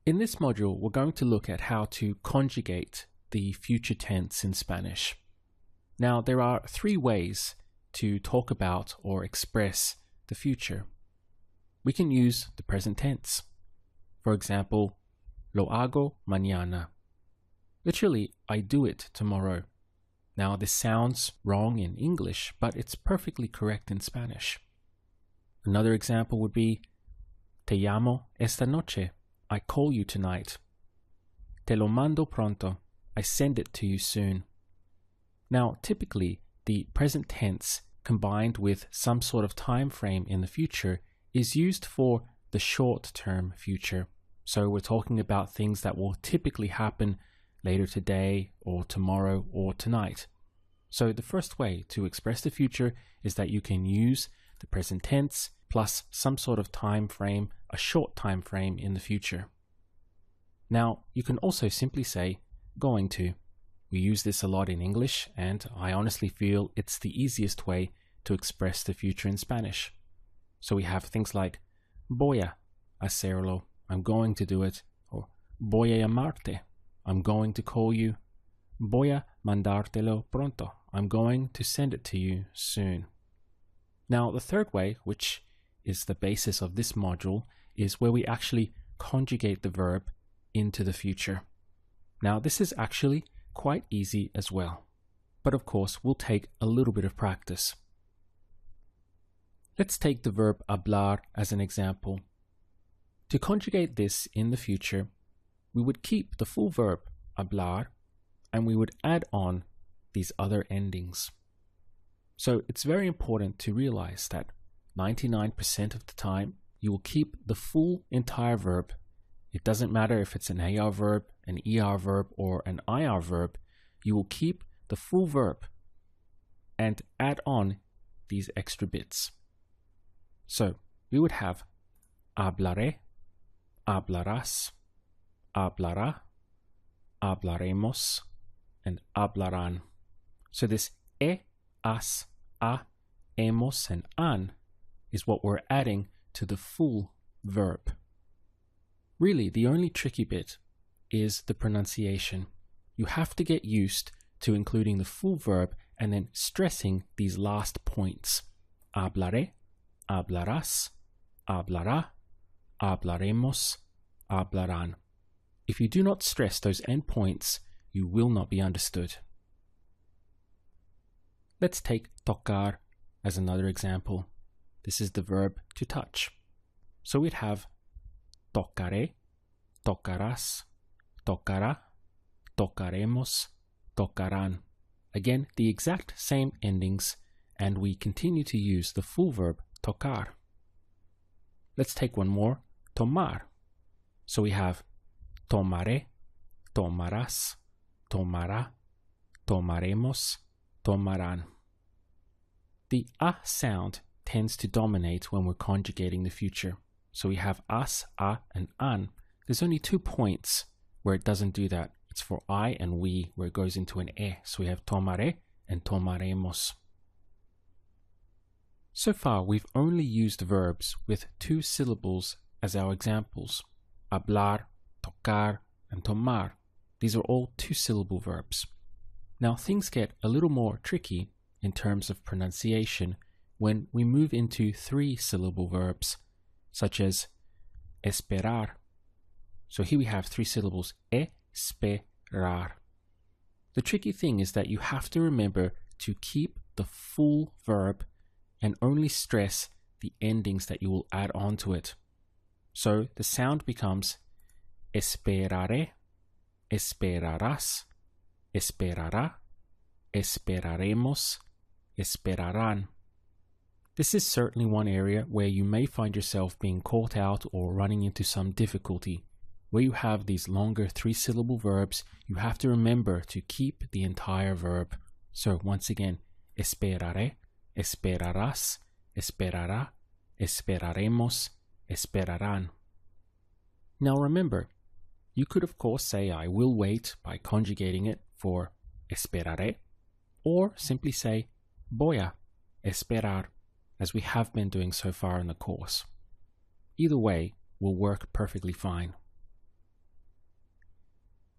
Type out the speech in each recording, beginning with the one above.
In this module, we're going to look at how to conjugate the future tense in Spanish. Now, there are three ways to talk about or express the future. We can use the present tense. For example, lo hago mañana. Literally, I do it tomorrow. Now, this sounds wrong in English, but it's perfectly correct in Spanish. Another example would be, te llamo esta noche. I call you tonight. Te lo mando pronto. I send it to you soon. Now, typically, the present tense combined with some sort of time frame in the future is used for the short-term future. So we're talking about things that will typically happen later today or tomorrow or tonight. So the first way to express the future is that you can use the present tense plus some sort of time frame, a short time frame in the future. Now, you can also simply say going to. We use this a lot in English, and I honestly feel it's the easiest way to express the future in Spanish. So we have things like voy a hacerlo, I'm going to do it, or voy a llamarte, I'm going to call you, voy a mandártelo pronto, I'm going to send it to you soon. Now, the third way, which is the basis of this module, is where we actually conjugate the verb into the future. Now, this is actually quite easy as well, but of course will take a little bit of practice. Let's take the verb hablar as an example. To conjugate this in the future, we would keep the full verb hablar and we would add on these other endings. So it's very important to realize that 99% of the time you will keep the full entire verb. It doesn't matter if it's an AR verb, an ER verb, or an IR verb, you will keep the full verb and add on these extra bits. So we would have hablaré, hablarás, hablará, hablaremos, and hablarán. So this has, a, hemos, and an is what we're adding to the full verb. Really, the only tricky bit is the pronunciation. You have to get used to including the full verb and then stressing these last points. Hablaré, hablarás, hablará, hablaremos, hablarán. If you do not stress those end points, you will not be understood. Let's take tocar as another example. This is the verb to touch. So we'd have tocaré, tocarás, tocará, tocaremos, tocarán. Again, the exact same endings, and we continue to use the full verb tocar. Let's take one more, tomar. So we have tomaré, tomarás, tomará, tomaremos, tomarán. The a sound tends to dominate when we're conjugating the future. So we have as, a, and an. There's only 2 points where it doesn't do that. It's for I and we, where it goes into an e. So we have tomaré and tomaremos. So far, we've only used verbs with 2 syllables as our examples. Hablar, tocar, and tomar. These are all 2-syllable verbs. Now things get a little more tricky in terms of pronunciation when we move into 3-syllable verbs, such as esperar. So here we have 3 syllables, esperar. The tricky thing is that you have to remember to keep the full verb and only stress the endings that you will add on to it. So the sound becomes esperaré, esperarás, esperará, esperaremos, esperarán. This is certainly one area where you may find yourself being caught out or running into some difficulty. Where you have these longer 3-syllable verbs, you have to remember to keep the entire verb. So once again, esperaré, esperarás, esperará, esperaremos, esperarán. Now remember, you could of course say I will wait by conjugating it for esperaré, or simply say voy a esperar, as we have been doing so far in the course. Either way will work perfectly fine.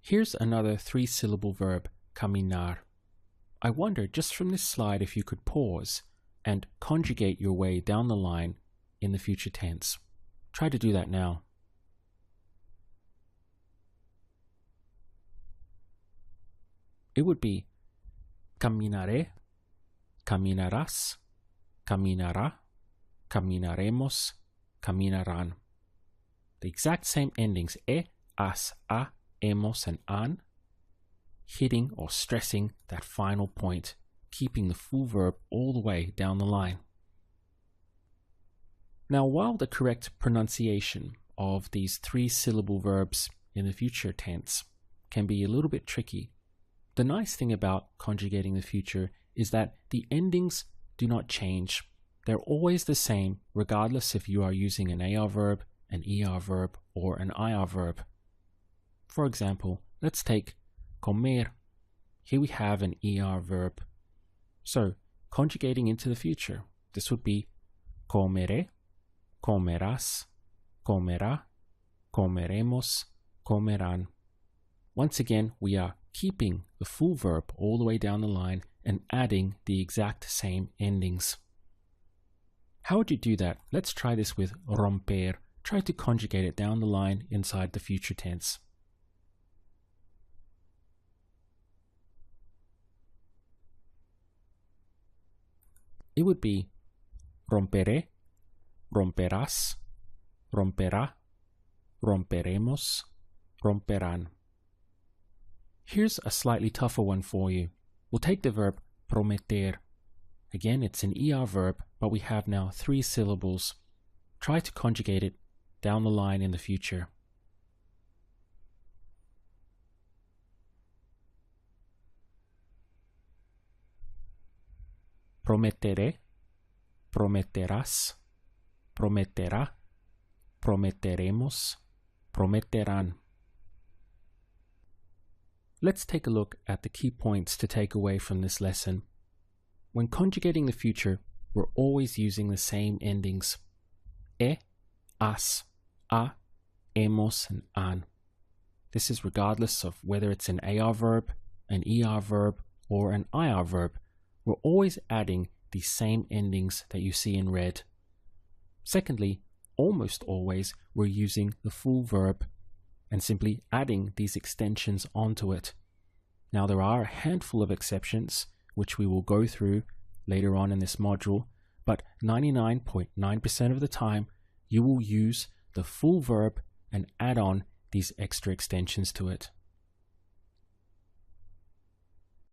Here's another 3-syllable verb, caminar. I wonder just from this slide if you could pause and conjugate your way down the line in the future tense. Try to do that now. It would be caminaré, caminarás, caminará, caminaremos, caminarán. The exact same endings, as, a, hemos, and an, hitting or stressing that final point, keeping the full verb all the way down the line. Now, while the correct pronunciation of these 3-syllable verbs in the future tense can be a little bit tricky, the nice thing about conjugating the future is that the endings do not change. They're always the same, regardless if you are using an AR verb, an ER verb, or an IR verb. For example, let's take comer. Here we have an ER verb. So, conjugating into the future, this would be comeré, comerás, comerá, comeremos, comerán. Once again, we are keeping the full verb all the way down the line and adding the exact same endings. How would you do that? Let's try this with romper. Try to conjugate it down the line inside the future tense. It would be romperé, romperás, romperá, romperemos, romperán. Here's a slightly tougher one for you. We'll take the verb prometer. Again, it's an ER verb, but we have now 3 syllables. Try to conjugate it down the line in the future. Prometeré, prometerás, prometerá, prometeremos, prometerán. Let's take a look at the key points to take away from this lesson. When conjugating the future, we're always using the same endings. As, a, hemos, and an. This is regardless of whether it's an AR verb, an ER verb, or an IR verb. We're always adding the same endings that you see in red. Secondly, almost always we're using the full verb and simply adding these extensions onto it. Now, there are a handful of exceptions, which we will go through later on in this module, but 99.9% of the time, you will use the full verb and add on these extra extensions to it.